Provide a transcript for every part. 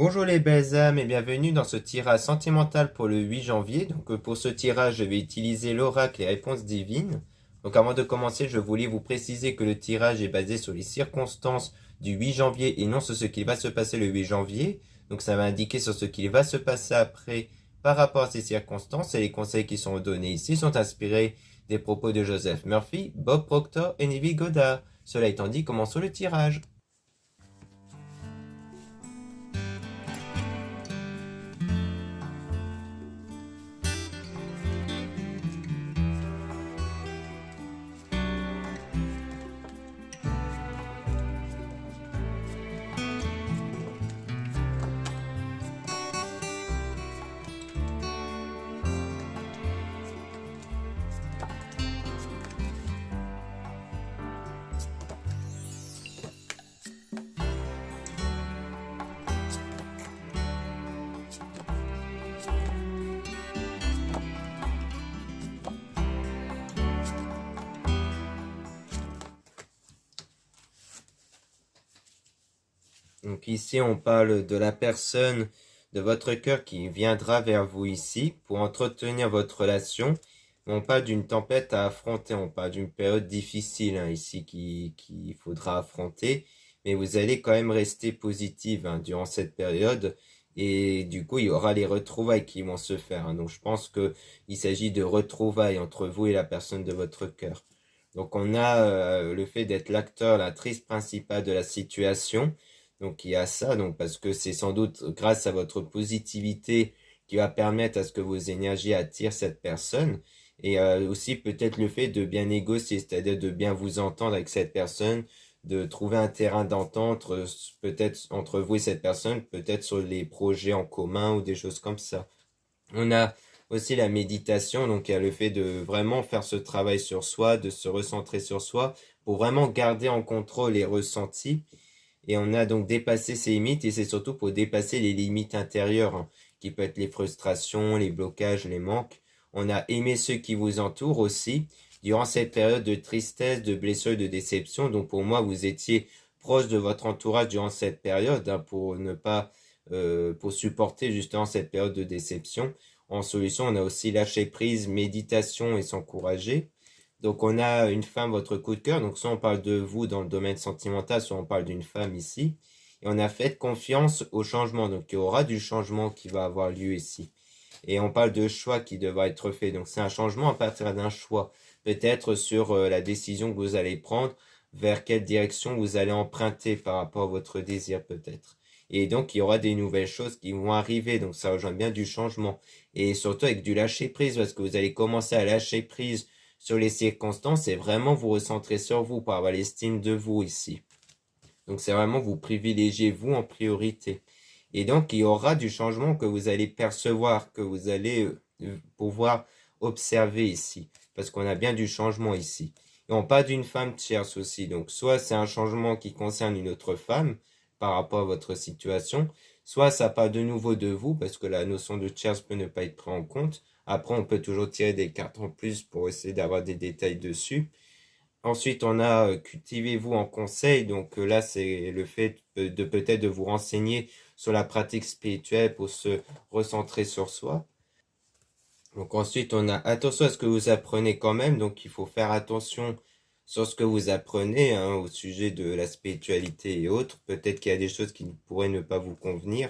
Bonjour les belles âmes et bienvenue dans ce tirage sentimental pour le 8 janvier. Pour ce tirage, je vais utiliser l'oracle et réponses divines. Donc avant de commencer, je voulais vous préciser que le tirage est basé sur les circonstances du 8 janvier et non sur ce qui va se passer le 8 janvier. Donc ça va indiquer sur ce qui va se passer après par rapport à ces circonstances, et les conseils qui sont donnés ici sont inspirés des propos de Joseph Murphy, Bob Proctor et Neville Goddard. Cela étant dit, commençons le tirage. Donc ici, on parle de la personne de votre cœur qui viendra vers vous ici pour entretenir votre relation. On parle d'une tempête à affronter, on parle d'une période difficile ici qu'il faudra affronter. Mais vous allez quand même rester positive durant cette période. Et du coup, il y aura les retrouvailles qui vont se faire. Donc je pense qu'il s'agit de retrouvailles entre vous et la personne de votre cœur. Donc on a le fait d'être l'acteur, l'actrice principale de la situation. Donc il y a ça, donc parce que c'est sans doute grâce à votre positivité qui va permettre à ce que vos énergies attirent cette personne. Et aussi peut-être le fait de bien négocier, c'est-à-dire de bien vous entendre avec cette personne, de trouver un terrain d'entente, peut-être entre vous et cette personne, peut-être sur les projets en commun ou des choses comme ça. On a aussi la méditation, donc il y a le fait de vraiment faire ce travail sur soi, de se recentrer sur soi, pour vraiment garder en contrôle les ressentis. Et on a donc dépassé ses limites, et c'est surtout pour dépasser les limites intérieures, qui peuvent être les frustrations, les blocages, les manques. On a aimé ceux qui vous entourent aussi, durant cette période de tristesse, de blessure, de déception. Donc pour moi, vous étiez proche de votre entourage durant cette période, pour ne pas, pour supporter justement cette période de déception. En solution, on a aussi lâché prise, méditation et s'encourager. Donc on a une femme, votre coup de cœur. Donc soit on parle de vous dans le domaine sentimental, soit on parle d'une femme ici. Et on a fait confiance au changement. Donc il y aura du changement qui va avoir lieu ici. Et on parle de choix qui devra être fait. Donc c'est un changement à partir d'un choix. Peut-être sur la décision que vous allez prendre, vers quelle direction vous allez emprunter par rapport à votre désir peut-être. Et donc il y aura des nouvelles choses qui vont arriver. Donc ça rejoint bien du changement. Et surtout avec du lâcher prise, parce que vous allez commencer à lâcher prise sur les circonstances et vraiment vous recentrer sur vous pour avoir l'estime de vous ici. Donc c'est vraiment vous privilégier vous en priorité. Et donc il y aura du changement que vous allez percevoir, que vous allez pouvoir observer ici. Parce qu'on a bien du changement ici. Et on parle d'une femme tierce aussi. Donc soit c'est un changement qui concerne une autre femme par rapport à votre situation, soit ça parle de nouveau de vous, parce que la notion de tierce peut ne pas être prise en compte. Après, on peut toujours tirer des cartes en plus pour essayer d'avoir des détails dessus. Ensuite, on a cultivez-vous en conseil. Donc là, c'est le fait de peut-être de vous renseigner sur la pratique spirituelle pour se recentrer sur soi. Donc ensuite, on a attention à ce que vous apprenez quand même. Donc il faut faire attention sur ce que vous apprenez au sujet de la spiritualité et autres. Peut-être qu'il y a des choses qui pourraient ne pas vous convenir.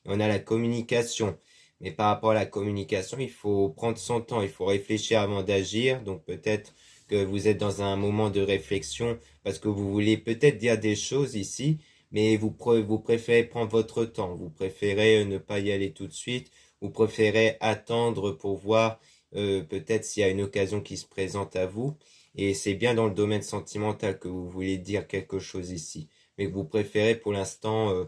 Et on a la communication. Mais par rapport à la communication, il faut prendre son temps, il faut réfléchir avant d'agir. Donc peut-être que vous êtes dans un moment de réflexion parce que vous voulez peut-être dire des choses ici, mais vous préférez prendre votre temps, vous préférez ne pas y aller tout de suite, vous préférez attendre pour voir peut-être s'il y a une occasion qui se présente à vous. Et c'est bien dans le domaine sentimental que vous voulez dire quelque chose ici, mais que vous préférez pour l'instant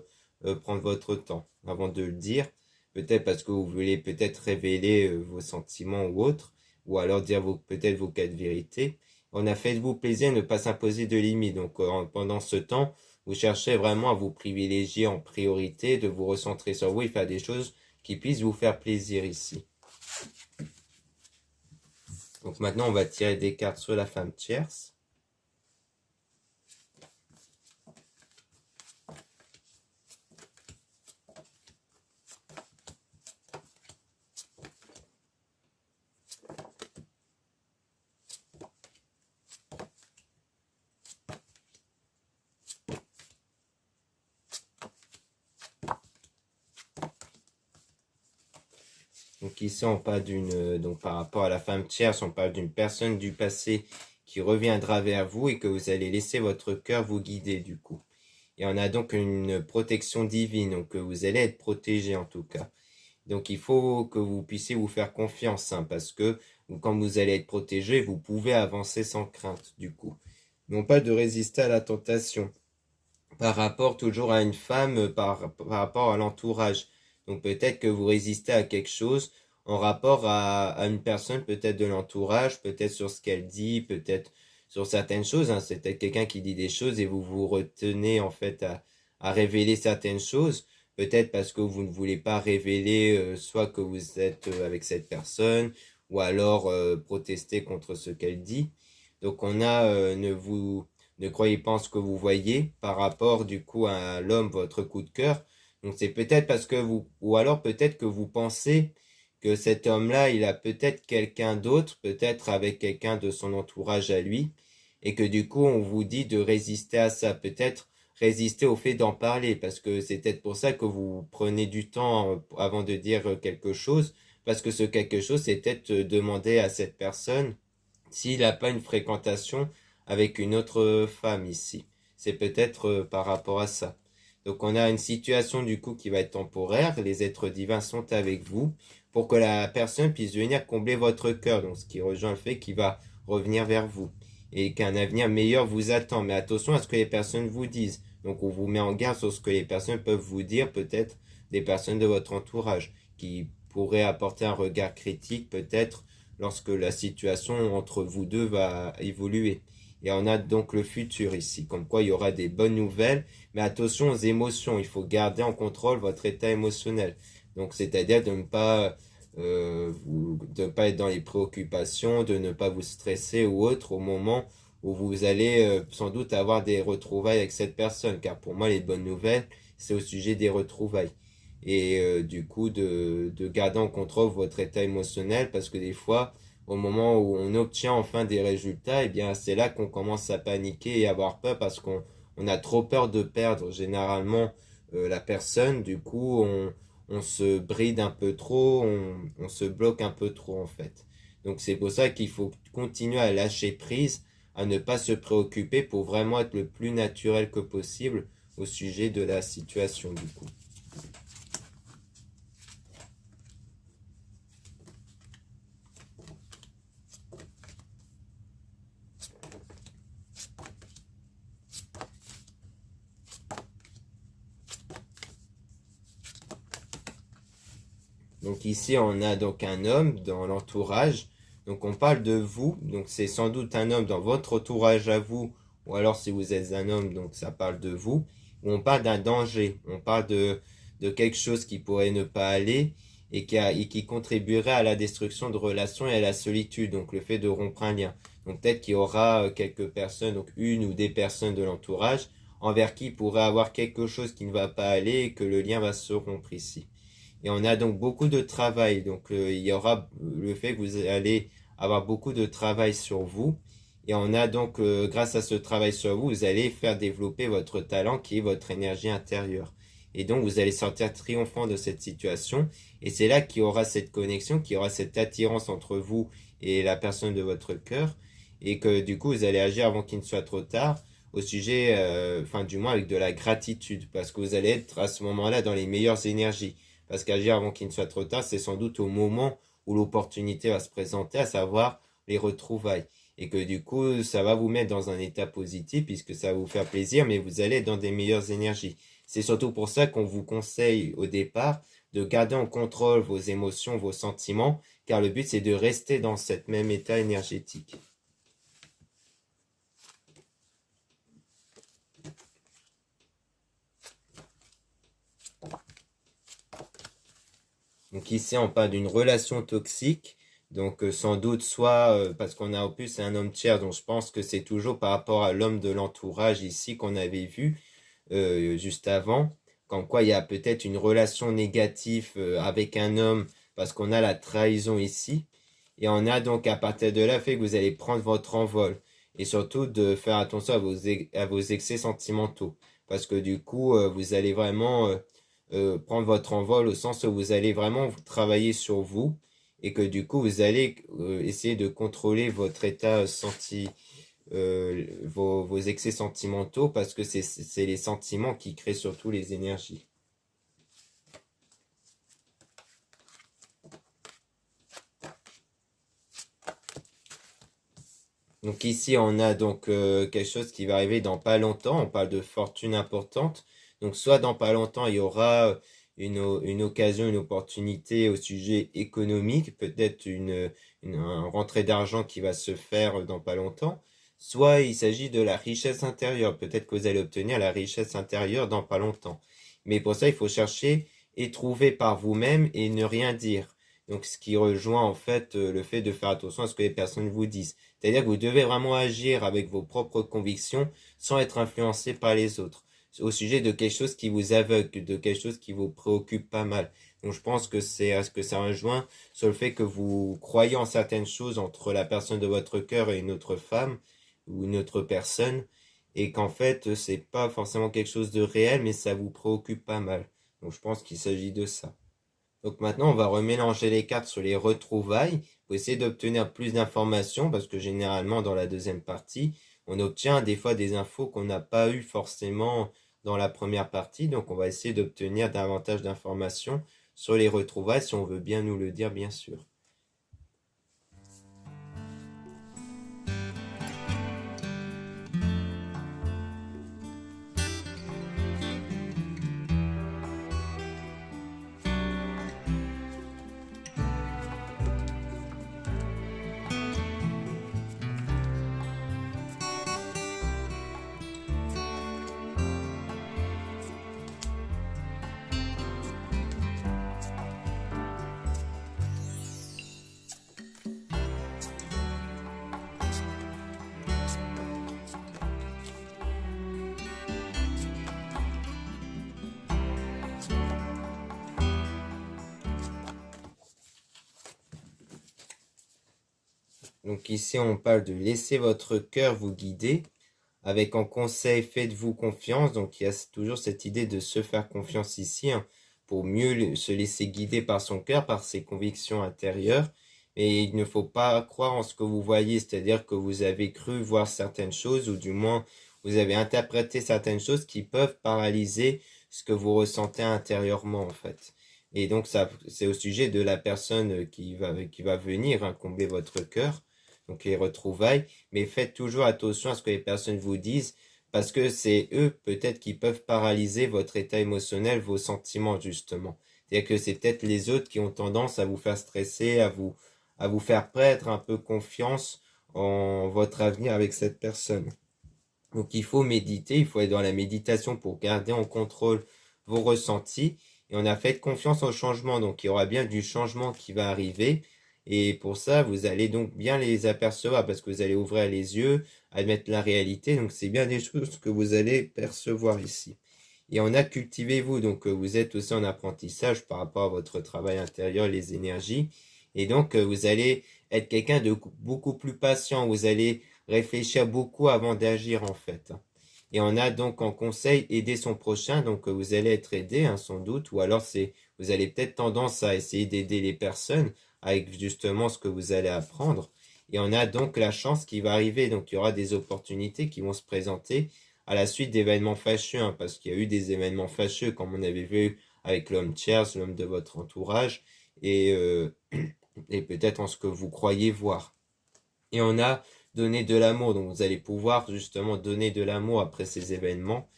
prendre votre temps avant de le dire. Peut-être parce que vous voulez peut-être révéler vos sentiments ou autres, ou alors dire peut-être vos quatre vérités. On a fait de vous plaisir, ne pas s'imposer de limites. Donc pendant ce temps, vous cherchez vraiment à vous privilégier en priorité, de vous recentrer sur vous et faire des choses qui puissent vous faire plaisir ici. Donc maintenant, on va tirer des cartes sur la femme tierce. Donc ici, on parle donc par rapport à la femme tierce, on parle d'une personne du passé qui reviendra vers vous et que vous allez laisser votre cœur vous guider du coup. Et on a donc une protection divine, donc vous allez être protégé en tout cas. Donc il faut que vous puissiez vous faire confiance, hein, parce que quand vous allez être protégé, vous pouvez avancer sans crainte du coup. Non pas de résister à la tentation. Par rapport toujours à une femme, par rapport à l'entourage. Donc peut-être que vous résistez à quelque chose en rapport à une personne peut-être de l'entourage, peut-être sur ce qu'elle dit, peut-être sur certaines choses, hein. C'est peut-être quelqu'un qui dit des choses et vous vous retenez en fait à révéler certaines choses. Peut-être parce que vous ne voulez pas révéler soit que vous êtes avec cette personne ou alors protester contre ce qu'elle dit. Donc on a ne croyez pas en ce que vous voyez par rapport du coup à l'homme, votre coup de cœur. Donc c'est peut-être parce que ou alors peut-être que vous pensez que cet homme-là, il a peut-être quelqu'un d'autre, peut-être avec quelqu'un de son entourage à lui, et que du coup on vous dit de résister à ça, peut-être résister au fait d'en parler, parce que c'est peut-être pour ça que vous prenez du temps avant de dire quelque chose, parce que ce quelque chose, c'est peut-être demander à cette personne s'il n'a pas une fréquentation avec une autre femme ici. C'est peut-être par rapport à ça. Donc on a une situation du coup qui va être temporaire. Les êtres divins sont avec vous pour que la personne puisse venir combler votre cœur. Donc ce qui rejoint le fait qu'il va revenir vers vous et qu'un avenir meilleur vous attend. Mais attention à ce que les personnes vous disent. Donc on vous met en garde sur ce que les personnes peuvent vous dire, peut-être des personnes de votre entourage qui pourraient apporter un regard critique peut-être lorsque la situation entre vous deux va évoluer. Et on a donc le futur ici, comme quoi il y aura des bonnes nouvelles, mais attention aux émotions, il faut garder en contrôle votre état émotionnel. Donc c'est-à-dire de ne pas être dans les préoccupations, de ne pas vous stresser ou autre au moment où vous allez sans doute avoir des retrouvailles avec cette personne, car pour moi les bonnes nouvelles, c'est au sujet des retrouvailles. Et du coup de garder en contrôle votre état émotionnel, parce que des fois, au moment où on obtient enfin des résultats, eh bien c'est là qu'on commence à paniquer et avoir peur parce qu'on a trop peur de perdre généralement la personne. Du coup, on se bride un peu trop, on se bloque un peu trop en fait. Donc c'est pour ça qu'il faut continuer à lâcher prise, à ne pas se préoccuper pour vraiment être le plus naturel que possible au sujet de la situation du coup. Donc ici, on a donc un homme dans l'entourage. Donc on parle de vous. Donc c'est sans doute un homme dans votre entourage à vous. Ou alors si vous êtes un homme, donc ça parle de vous. Ou on parle d'un danger. On parle de quelque chose qui pourrait ne pas aller et qui contribuerait à la destruction de relations et à la solitude. Donc le fait de rompre un lien. Donc peut-être qu'il y aura quelques personnes, donc une ou des personnes de l'entourage, envers qui pourrait avoir quelque chose qui ne va pas aller et que le lien va se rompre ici. Et on a donc beaucoup de travail. Donc il y aura le fait que vous allez avoir beaucoup de travail sur vous. Et on a donc, grâce à ce travail sur vous, vous allez faire développer votre talent qui est votre énergie intérieure. Et donc vous allez sortir triomphant de cette situation. Et c'est là qu'il y aura cette connexion, qu'il y aura cette attirance entre vous et la personne de votre cœur. Et que du coup vous allez agir avant qu'il ne soit trop tard au sujet, enfin du moins avec de la gratitude. Parce que vous allez être à ce moment-là dans les meilleures énergies. Parce qu'agir avant qu'il ne soit trop tard, c'est sans doute au moment où l'opportunité va se présenter, à savoir les retrouvailles. Et que du coup, ça va vous mettre dans un état positif puisque ça va vous faire plaisir, mais vous allez être dans des meilleures énergies. C'est surtout pour ça qu'on vous conseille au départ de garder en contrôle vos émotions, vos sentiments, car le but c'est de rester dans cet même état énergétique. Donc ici, on parle d'une relation toxique. Donc sans doute soit parce qu'on a en plus un homme tiers, donc je pense que c'est toujours par rapport à l'homme de l'entourage ici qu'on avait vu juste avant. Comme quoi il y a peut-être une relation négative avec un homme parce qu'on a la trahison ici. Et on a donc à partir de là fait que vous allez prendre votre envol. Et surtout de faire attention à vos excès sentimentaux. Parce que du coup, vous allez vraiment prendre votre envol au sens où vous allez vraiment travailler sur vous et que du coup vous allez essayer de contrôler votre état vos excès sentimentaux parce que c'est les sentiments qui créent surtout les énergies. Donc ici on a donc quelque chose qui va arriver dans pas longtemps, on parle de fortune importante. Donc soit dans pas longtemps il y aura une occasion, une opportunité au sujet économique, peut-être une rentrée d'argent qui va se faire dans pas longtemps. Soit il s'agit de la richesse intérieure, peut-être que vous allez obtenir la richesse intérieure dans pas longtemps. Mais pour ça il faut chercher et trouver par vous-même et ne rien dire. Donc ce qui rejoint en fait le fait de faire attention à ce que les personnes vous disent. C'est-à-dire que vous devez vraiment agir avec vos propres convictions sans être influencé par les autres au sujet de quelque chose qui vous aveugle, de quelque chose qui vous préoccupe pas mal. Donc je pense que c'est à ce que ça rejoint sur le fait que vous croyez en certaines choses entre la personne de votre cœur et une autre femme ou une autre personne et qu'en fait c'est pas forcément quelque chose de réel mais ça vous préoccupe pas mal. Donc je pense qu'il s'agit de ça. Donc maintenant, on va remélanger les cartes sur les retrouvailles pour essayer d'obtenir plus d'informations parce que généralement, dans la deuxième partie, on obtient des fois des infos qu'on n'a pas eu forcément dans la première partie. Donc on va essayer d'obtenir davantage d'informations sur les retrouvailles si on veut bien nous le dire, bien sûr. Donc ici, on parle de laisser votre cœur vous guider. Avec en conseil, faites-vous confiance. Donc il y a toujours cette idée de se faire confiance ici, hein, pour mieux se laisser guider par son cœur, par ses convictions intérieures. Et il ne faut pas croire en ce que vous voyez, c'est-à-dire que vous avez cru voir certaines choses, ou du moins vous avez interprété certaines choses qui peuvent paralyser ce que vous ressentez intérieurement en fait. Et donc ça, c'est au sujet de la personne qui va venir, hein, combler votre cœur, donc les retrouvailles, mais faites toujours attention à ce que les personnes vous disent, parce que c'est eux peut-être qui peuvent paralyser votre état émotionnel, vos sentiments justement. C'est-à-dire que c'est peut-être les autres qui ont tendance à vous faire stresser, à vous faire perdre un peu confiance en votre avenir avec cette personne. Donc il faut méditer, il faut être dans la méditation pour garder en contrôle vos ressentis. Et on a fait confiance au changement, donc il y aura bien du changement qui va arriver. Et pour ça, vous allez donc bien les apercevoir parce que vous allez ouvrir les yeux, admettre la réalité. Donc c'est bien des choses que vous allez percevoir ici. Et on a cultivez-vous, donc vous êtes aussi en apprentissage par rapport à votre travail intérieur, les énergies. Et donc vous allez être quelqu'un de beaucoup plus patient, vous allez réfléchir beaucoup avant d'agir en fait. Et on a donc en conseil aider son prochain, donc vous allez être aidé, hein, sans doute, ou alors vous allez peut-être tendance à essayer d'aider les personnes avec justement ce que vous allez apprendre. Et on a donc la chance qui va arriver, donc il y aura des opportunités qui vont se présenter à la suite d'événements fâcheux, hein, parce qu'il y a eu des événements fâcheux, comme on avait vu avec l'homme tierce, l'homme de votre entourage, et, et peut-être en ce que vous croyez voir. Et on a donné de l'amour, donc vous allez pouvoir justement donner de l'amour après ces événements,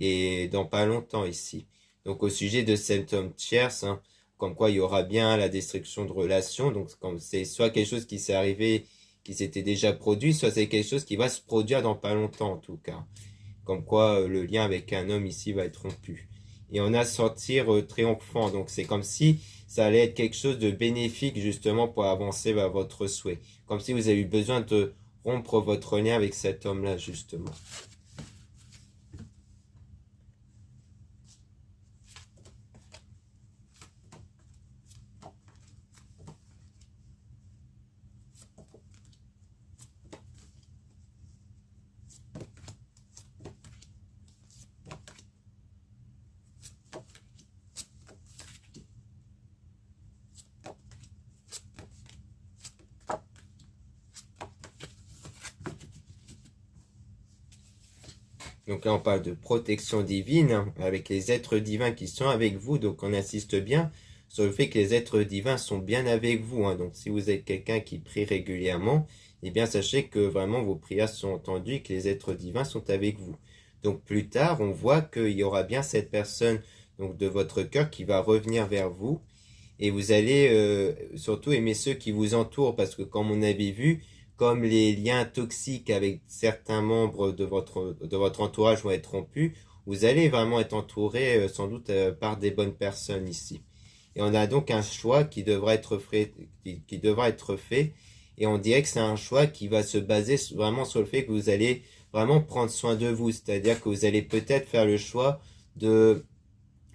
et dans pas longtemps ici. Donc au sujet de cet homme tierce, hein, comme quoi il y aura bien la destruction de relations, donc c'est soit quelque chose qui s'est arrivé, qui s'était déjà produit, soit c'est quelque chose qui va se produire dans pas longtemps en tout cas. Comme quoi le lien avec un homme ici va être rompu. Et on a sortir triomphant, donc c'est comme si ça allait être quelque chose de bénéfique justement pour avancer vers votre souhait. Comme si vous avez eu besoin de rompre votre lien avec cet homme-là justement. Donc là, on parle de protection divine, hein, avec les êtres divins qui sont avec vous. Donc on insiste bien sur le fait que les êtres divins sont bien avec vous, hein. Donc si vous êtes quelqu'un qui prie régulièrement, eh bien sachez que vraiment vos prières sont entendues et que les êtres divins sont avec vous. Donc plus tard, on voit qu'il y aura bien cette personne donc de votre cœur qui va revenir vers vous. Et vous allez surtout aimer ceux qui vous entourent, parce que comme on avait vu, comme les liens toxiques avec certains membres de votre entourage vont être rompus, vous allez vraiment être entouré sans doute par des bonnes personnes ici. Et on a donc un choix qui devra être fait, qui devra être fait, et on dirait que c'est un choix qui va se baser vraiment sur le fait que vous allez vraiment prendre soin de vous, c'est-à-dire que vous allez peut-être faire le choix de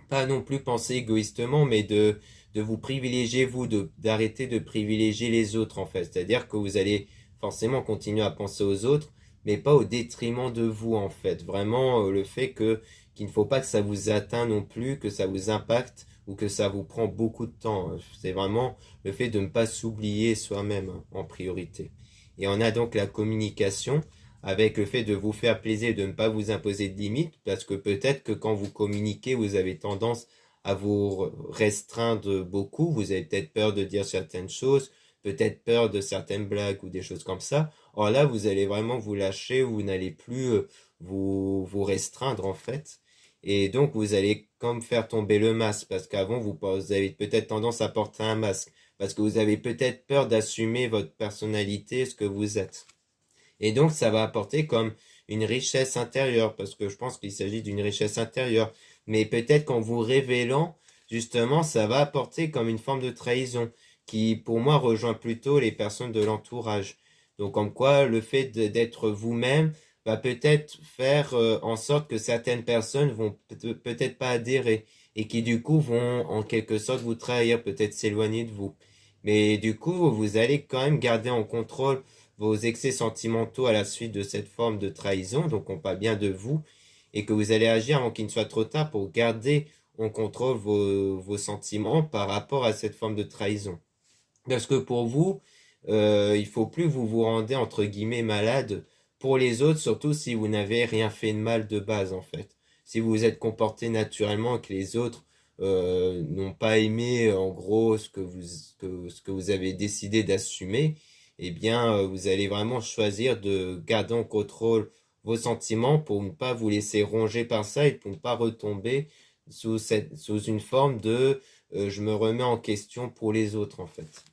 pas non plus penser égoïstement, mais de vous privilégier vous, d'arrêter de privilégier les autres en fait. C'est-à-dire que vous allez forcément continuer à penser aux autres, mais pas au détriment de vous en fait. Vraiment le fait qu'il ne faut pas que ça vous atteint non plus, que ça vous impacte ou que ça vous prend beaucoup de temps. C'est vraiment le fait de ne pas s'oublier soi-même en priorité. Et on a donc la communication avec le fait de vous faire plaisir, de ne pas vous imposer de limites, parce que peut-être que quand vous communiquez, vous avez tendance à vous restreindre beaucoup, vous avez peut-être peur de dire certaines choses, peut-être peur de certaines blagues ou des choses comme ça. Or là, vous allez vraiment vous lâcher, vous n'allez plus vous restreindre en fait. Et donc, vous allez comme faire tomber le masque, parce qu'avant, vous avez peut-être tendance à porter un masque, parce que vous avez peut-être peur d'assumer votre personnalité, ce que vous êtes. Et donc, ça va apporter comme une richesse intérieure, parce que je pense qu'il s'agit d'une richesse intérieure. Mais peut-être qu'en vous révélant, justement, ça va apporter comme une forme de trahison, qui pour moi rejoint plutôt les personnes de l'entourage. Donc, comme quoi, le fait d'être vous-même va peut-être faire en sorte que certaines personnes vont peut-être pas adhérer, et qui du coup vont en quelque sorte vous trahir, peut-être s'éloigner de vous. Mais du coup, vous allez quand même garder en contrôle vos excès sentimentaux à la suite de cette forme de trahison, donc on parle bien de vous, et que vous allez agir avant qu'il ne soit trop tard pour garder en contrôle vos sentiments par rapport à cette forme de trahison. Parce que pour vous, il faut plus vous vous rendez entre guillemets malade pour les autres, surtout si vous n'avez rien fait de mal de base en fait. Si vous vous êtes comporté naturellement et que les autres n'ont pas aimé en gros ce que vous avez décidé d'assumer, eh bien vous allez vraiment choisir de garder en contrôle vos sentiments pour ne pas vous laisser ronger par ça et pour ne pas retomber sous une forme de je me remets en question pour les autres en fait.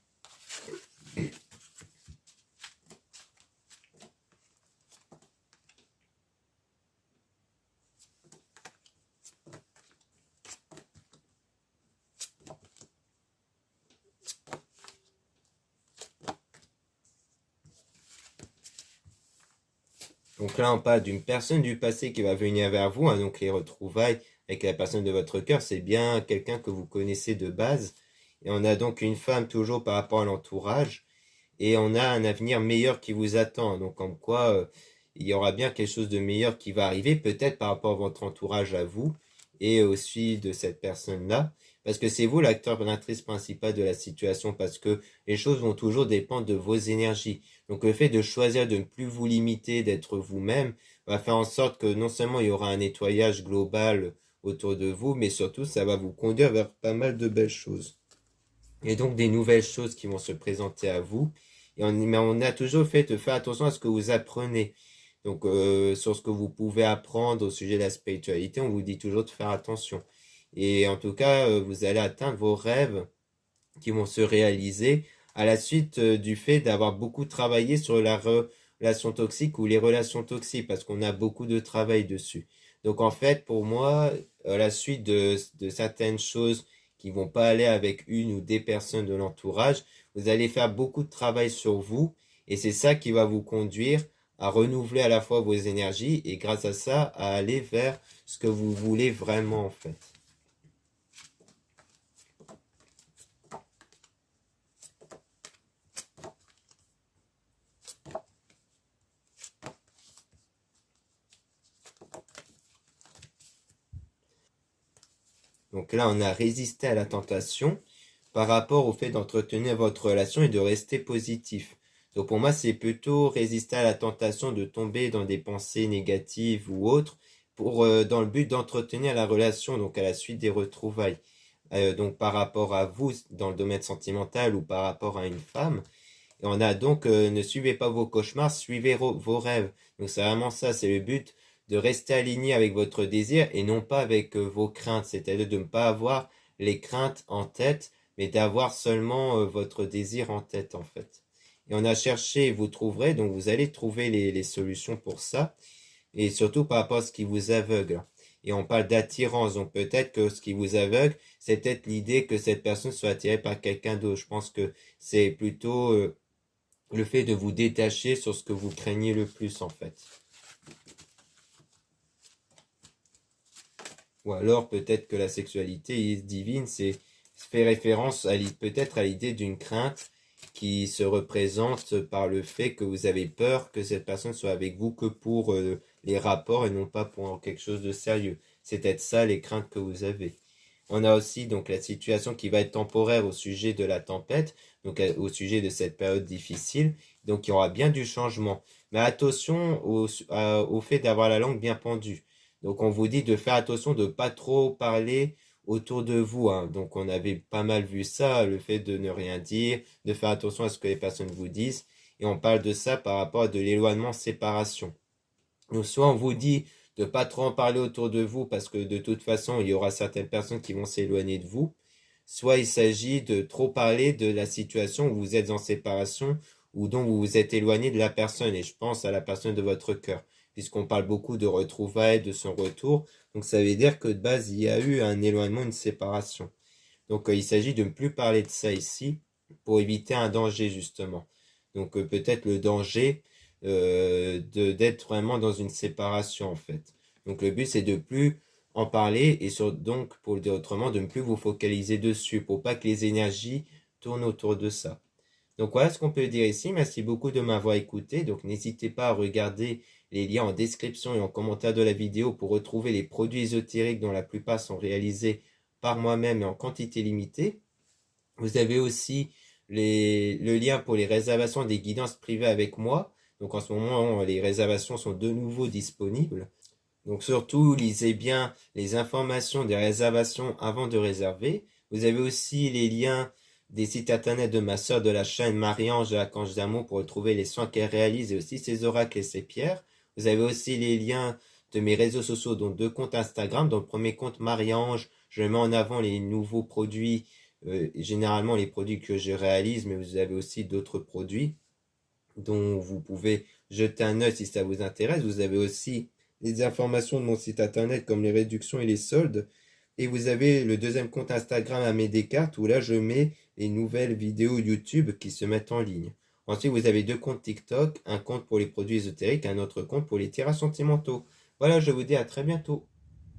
Donc là, on parle d'une personne du passé qui va venir vers vous, hein, donc les retrouvailles avec la personne de votre cœur, c'est bien quelqu'un que vous connaissez de base. Et on a donc une femme toujours par rapport à l'entourage, et on a un avenir meilleur qui vous attend. Donc comme quoi, il y aura bien quelque chose de meilleur qui va arriver, peut-être par rapport à votre entourage à vous, et aussi de cette personne-là. Parce que c'est vous l'acteur, l'actrice principale de la situation, parce que les choses vont toujours dépendre de vos énergies. Donc le fait de choisir de ne plus vous limiter, d'être vous-même, va faire en sorte que non seulement il y aura un nettoyage global autour de vous, mais surtout ça va vous conduire vers pas mal de belles choses. Et donc des nouvelles choses qui vont se présenter à vous. Mais on a toujours fait de faire attention à ce que vous apprenez. Donc sur ce que vous pouvez apprendre au sujet de la spiritualité, on vous dit toujours de faire attention. Et en tout cas, vous allez atteindre vos rêves qui vont se réaliser à la suite du fait d'avoir beaucoup travaillé sur la relation toxique ou les relations toxiques, parce qu'on a beaucoup de travail dessus. Donc en fait, pour moi, à la suite de certaines choses qui vont pas aller avec une ou des personnes de l'entourage, vous allez faire beaucoup de travail sur vous, et c'est ça qui va vous conduire à renouveler à la fois vos énergies et grâce à ça, à aller vers ce que vous voulez vraiment en fait. Donc là, on a résisté à la tentation par rapport au fait d'entretenir votre relation et de rester positif. Donc pour moi, c'est plutôt résister à la tentation de tomber dans des pensées négatives ou autres dans le but d'entretenir la relation, donc à la suite des retrouvailles. Donc par rapport à vous dans le domaine sentimental ou par rapport à une femme. Et on a donc ne suivez pas vos cauchemars, suivez vos rêves. Donc c'est vraiment ça, c'est le but de rester aligné avec votre désir et non pas avec vos craintes, c'est-à-dire de ne pas avoir les craintes en tête, mais d'avoir seulement votre désir en tête en fait. Et on a cherché, vous trouverez, donc vous allez trouver les solutions pour ça, et surtout par rapport à ce qui vous aveugle. Et on parle d'attirance, donc peut-être que ce qui vous aveugle, c'est peut-être l'idée que cette personne soit attirée par quelqu'un d'autre. Je pense que c'est plutôt le fait de vous détacher sur ce que vous craignez le plus en fait. Ou alors peut-être que la sexualité divine, c'est fait référence peut-être à l'idée d'une crainte qui se représente par le fait que vous avez peur que cette personne soit avec vous que pour les rapports et non pas pour quelque chose de sérieux. C'est peut-être ça les craintes que vous avez. On a aussi donc la situation qui va être temporaire au sujet de la tempête, donc au sujet de cette période difficile. Donc il y aura bien du changement. Mais attention au fait d'avoir la langue bien pendue. Donc on vous dit de faire attention de ne pas trop parler autour de vous, hein. Donc on avait pas mal vu ça, le fait de ne rien dire, de faire attention à ce que les personnes vous disent. Et on parle de ça par rapport à de l'éloignement séparation. Donc soit on vous dit de pas trop en parler autour de vous parce que de toute façon il y aura certaines personnes qui vont s'éloigner de vous. Soit il s'agit de trop parler de la situation où vous êtes en séparation ou dont vous vous êtes éloigné de la personne. Et je pense à la personne de votre cœur, puisqu'on parle beaucoup de retrouvailles, de son retour. Donc ça veut dire que de base il y a eu un éloignement, une séparation. Donc il s'agit de ne plus parler de ça ici pour éviter un danger justement. Donc peut-être le danger d'être vraiment dans une séparation en fait. Donc le but c'est de plus en parler et donc pour le dire autrement de ne plus vous focaliser dessus pour pas que les énergies tournent autour de ça. Donc voilà ce qu'on peut dire ici. Merci beaucoup de m'avoir écouté. Donc n'hésitez pas à regarder les liens en description et en commentaire de la vidéo pour retrouver les produits ésotériques dont la plupart sont réalisés par moi-même et en quantité limitée. Vous avez aussi le lien pour les réservations des guidances privées avec moi. Donc en ce moment, les réservations sont de nouveau disponibles. Donc surtout, lisez bien les informations des réservations avant de réserver. Vous avez aussi les liens des sites internet de ma sœur de la chaîne Marie-Ange de l'Archange d'Amour pour retrouver les soins qu'elle réalise et aussi ses oracles et ses pierres. Vous avez aussi les liens de mes réseaux sociaux, dont 2 comptes Instagram. Dans le premier compte Marie-Ange, je mets en avant les nouveaux produits, généralement les produits que je réalise, mais vous avez aussi d'autres produits dont vous pouvez jeter un œil si ça vous intéresse. Vous avez aussi les informations de mon site internet comme les réductions et les soldes. Et vous avez le deuxième compte Instagram à mes Descartes où là je mets les nouvelles vidéos YouTube qui se mettent en ligne. Ensuite vous avez 2 comptes TikTok, un compte pour les produits ésotériques, un autre compte pour les tirages sentimentaux. Voilà, je vous dis à très bientôt.